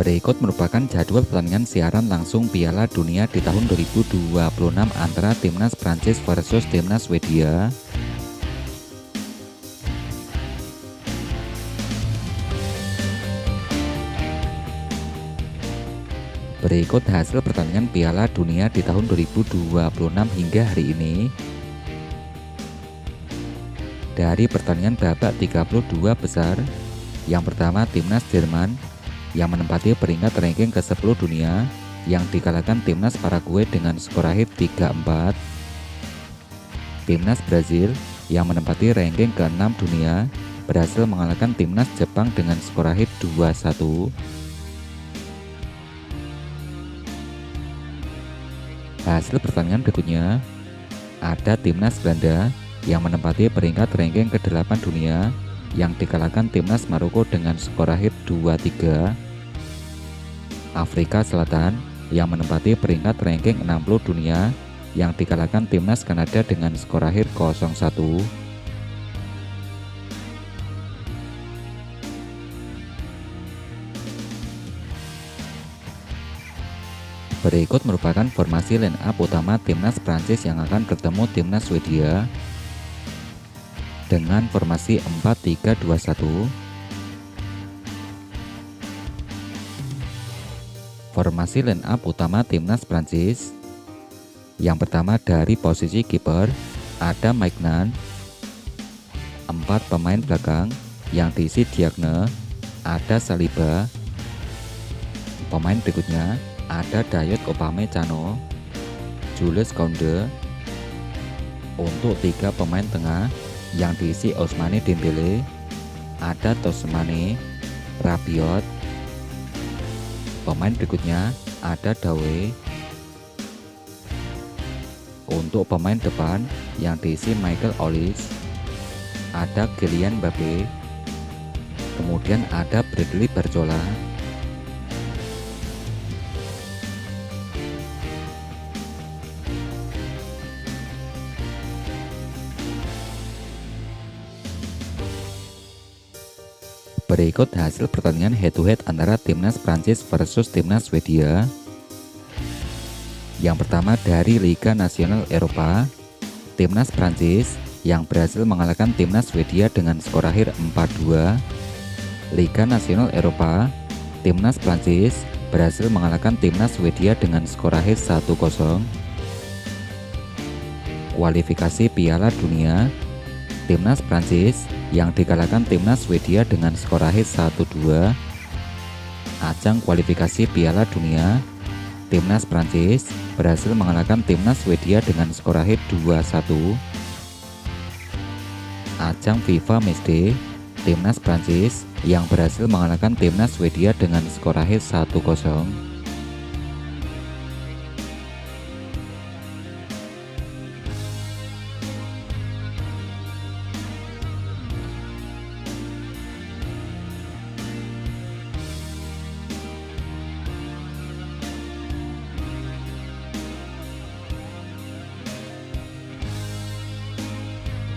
Berikut merupakan jadwal pertandingan siaran langsung Piala Dunia di tahun 2026 antara Timnas Prancis versus Timnas Swedia. Berikut hasil pertandingan Piala Dunia di tahun 2026 hingga hari ini. Dari pertandingan babak 32 besar, yang pertama Timnas Jerman yang menempati peringkat ranking ke-10 dunia yang dikalahkan Timnas Paraguay dengan skor akhir 3-4. Timnas Brazil yang menempati ranking ke-6 dunia berhasil mengalahkan Timnas Jepang dengan skor akhir 2-1. Hasil pertandingan berikutnya, ada Timnas Belanda yang menempati peringkat ranking ke-8 dunia yang dikalahkan Timnas Maroko dengan skor akhir 2-3. Afrika Selatan yang menempati peringkat ranking 60 dunia yang dikalahkan Timnas Kanada dengan skor akhir 0-1. Berikut merupakan formasi line up utama Timnas Prancis yang akan bertemu Timnas Swedia dengan formasi 4-3-2-1. Formasi line up utama Timnas Prancis. Yang pertama dari posisi kiper ada Maignan. 4 pemain belakang yang diisi Diagne, ada Saliba. Pemain berikutnya ada Dayot Upamecano, Jules Kounde. Untuk 3 pemain tengah yang diisi Ousmane Dembele, ada Tousmane, Rabiot. Pemain berikutnya ada Dawe. Untuk pemain depan yang diisi Michael Olise, ada Kylian Mbappe. Kemudian ada Bradley Barcola. Berikut hasil pertandingan head-to-head antara Timnas Prancis versus Timnas Swedia. Yang pertama dari Liga Nasional Eropa, Timnas Prancis yang berhasil mengalahkan Timnas Swedia dengan skor akhir 4-2. Liga Nasional Eropa, Timnas Prancis berhasil mengalahkan Timnas Swedia dengan skor akhir 1-0. Kualifikasi Piala Dunia, Timnas Prancis yang dikalahkan Timnas Swedia dengan skor akhir 1-2. Ajang kualifikasi Piala Dunia, Timnas Prancis berhasil mengalahkan Timnas Swedia dengan skor akhir 2-1. Ajang FIFA Matchday, Timnas Prancis yang berhasil mengalahkan Timnas Swedia dengan skor akhir 1-0.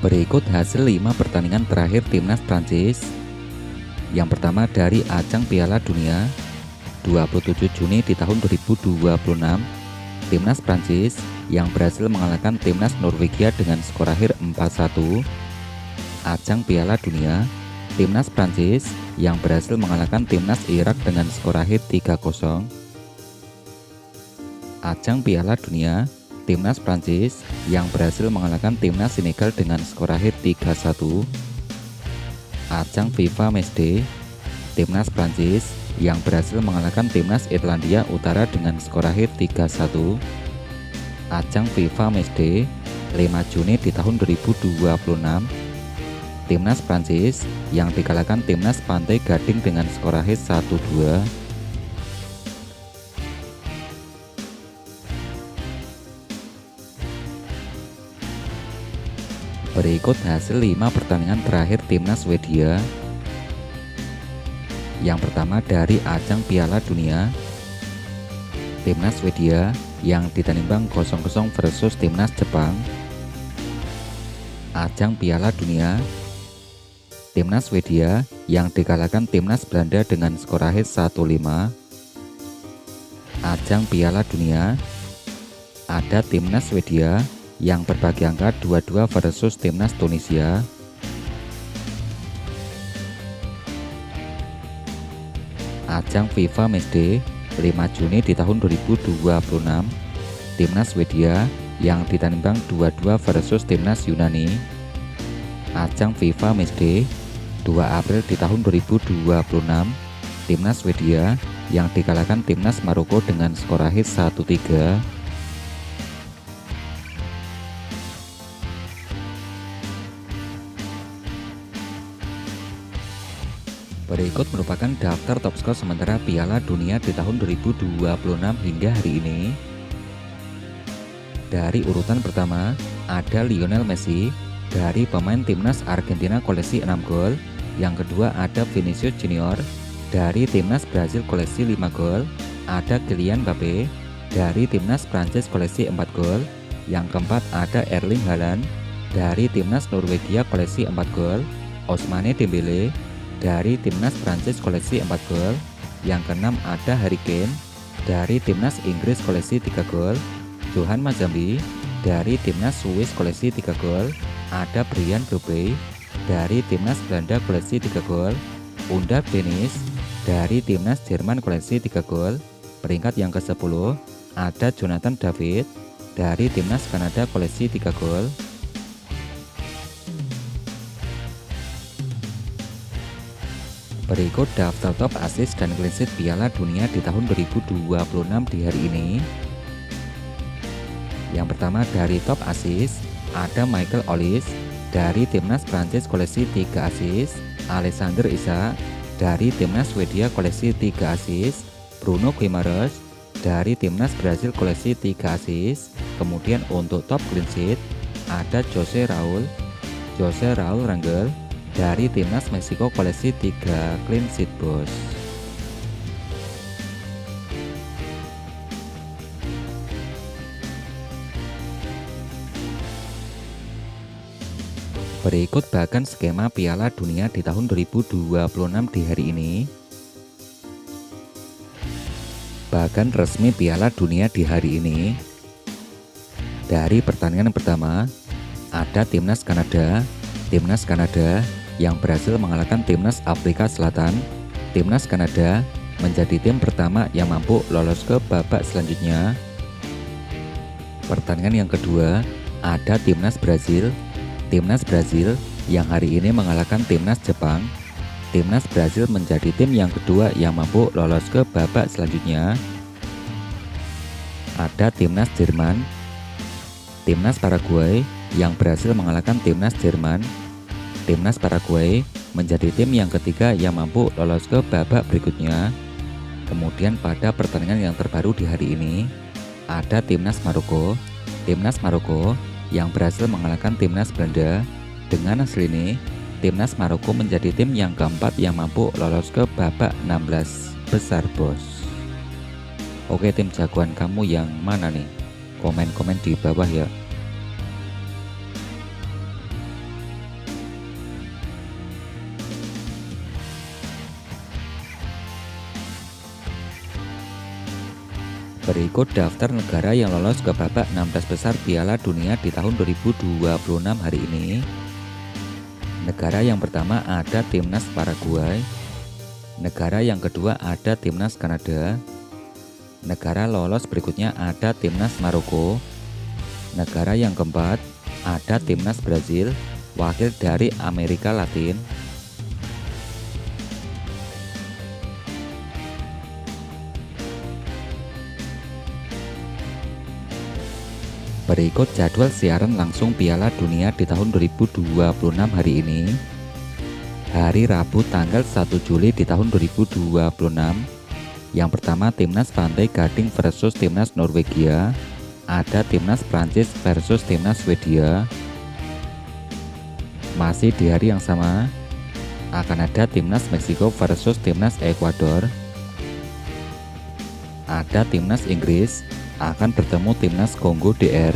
Berikut hasil 5 pertandingan terakhir Timnas Prancis. Yang pertama dari ajang Piala Dunia 27 Juni di tahun 2026, Timnas Prancis yang berhasil mengalahkan Timnas Norwegia dengan skor akhir 4-1. Ajang Piala Dunia, Timnas Prancis yang berhasil mengalahkan Timnas Irak dengan skor akhir 3-0. Ajang Piala Dunia, Timnas Prancis yang berhasil mengalahkan Timnas Senegal dengan skor akhir 3-1. Ajang FIFA Matchday, Timnas Prancis yang berhasil mengalahkan Timnas Irlandia Utara dengan skor akhir 3-1. Ajang FIFA Matchday 5 Juni di tahun 2026, Timnas Prancis yang dikalahkan Timnas Pantai Gading dengan skor akhir 1-2. Berikut hasil 5 pertandingan terakhir Timnas Swedia. Yang pertama dari ajang Piala Dunia, Timnas Swedia yang ditanimbang 0-0 versus Timnas Jepang. Ajang Piala Dunia, Timnas Swedia yang dikalahkan Timnas Belanda dengan skor akhir 1-5. Ajang Piala Dunia, ada timnas Swedia yang berbagi angka 22 versus timnas Tunisia. Ajang FIFA Matchday 5 Juni di tahun 2026, timnas Swedia yang ditandingkan 22 versus timnas Yunani. Ajang FIFA Matchday 2 April di tahun 2026, timnas Swedia yang dikalahkan timnas Maroko dengan skor akhir 1-3. Berikut merupakan daftar top skor sementara Piala Dunia di tahun 2026 hingga hari ini. Dari urutan pertama, ada Lionel Messi dari pemain timnas Argentina koleksi 6 gol. Yang kedua ada Vinicius Junior dari timnas Brazil koleksi 5 gol. Ada Kylian Mbappe dari timnas Prancis koleksi 4 gol. Yang keempat ada Erling Haaland dari timnas Norwegia koleksi 4 gol. Ousmane Dembele dari timnas Prancis koleksi 4 gol. Yang keenam ada Harry Kane dari timnas Inggris koleksi 3 gol. Johan Mazambi dari timnas Swiss koleksi 3 gol. Ada Brian Brobey dari timnas Belanda koleksi 3 gol. Undav Dennis dari timnas Jerman koleksi 3 gol. Peringkat yang ke-10 ada Jonathan David dari timnas Kanada koleksi 3 gol. Berikut daftar top assist dan clean sheet Piala Dunia di tahun 2026 di hari ini. Yang pertama dari top assist ada Michael Olise dari timnas Prancis koleksi 3 assist, Alexander Isak dari timnas Swedia koleksi 3 assist, Bruno Guimaraes dari timnas Brasil koleksi 3 assist. Kemudian untuk top clean sheet ada Jose Raul Rangel dari timnas Meksiko koleksi 3 clean sheet bos. Berikut bahkan skema Piala Dunia di tahun 2026 di hari ini. Bahkan resmi Piala Dunia di hari ini. Dari pertandingan pertama ada timnas Kanada yang berhasil mengalahkan timnas Afrika Selatan. Timnas Kanada menjadi tim pertama yang mampu lolos ke babak selanjutnya. Pertandingan yang kedua ada timnas Brazil yang hari ini mengalahkan timnas Jepang. Timnas Brazil menjadi tim yang kedua yang mampu lolos ke babak selanjutnya. Ada timnas Jerman, timnas Paraguay yang berhasil mengalahkan timnas Jerman. Timnas Paraguay menjadi tim yang ketiga yang mampu lolos ke babak berikutnya. Kemudian pada pertandingan yang terbaru di hari ini ada timnas Maroko yang berhasil mengalahkan timnas Belanda. Dengan hasil ini, timnas Maroko menjadi tim yang keempat yang mampu lolos ke babak 16 besar bos. Oke, tim jagoan kamu yang mana nih? Komen-komen di bawah ya. Berikut daftar negara yang lolos ke babak 16 besar Piala Dunia di tahun 2026 hari ini. Negara yang pertama ada timnas Paraguay. Negara yang kedua ada timnas Kanada. Negara lolos berikutnya ada timnas Maroko. Negara yang keempat ada timnas Brazil, wakil dari Amerika Latin. Berikut jadwal siaran langsung Piala Dunia di tahun 2026 hari ini. Hari Rabu tanggal 1 Juli di tahun 2026. Yang pertama timnas Pantai Gading versus timnas Norwegia. Ada timnas Prancis versus timnas Swedia. Masih di hari yang sama akan ada timnas Meksiko versus timnas Ekuador. Ada timnas Inggris akan bertemu timnas Kongo DR.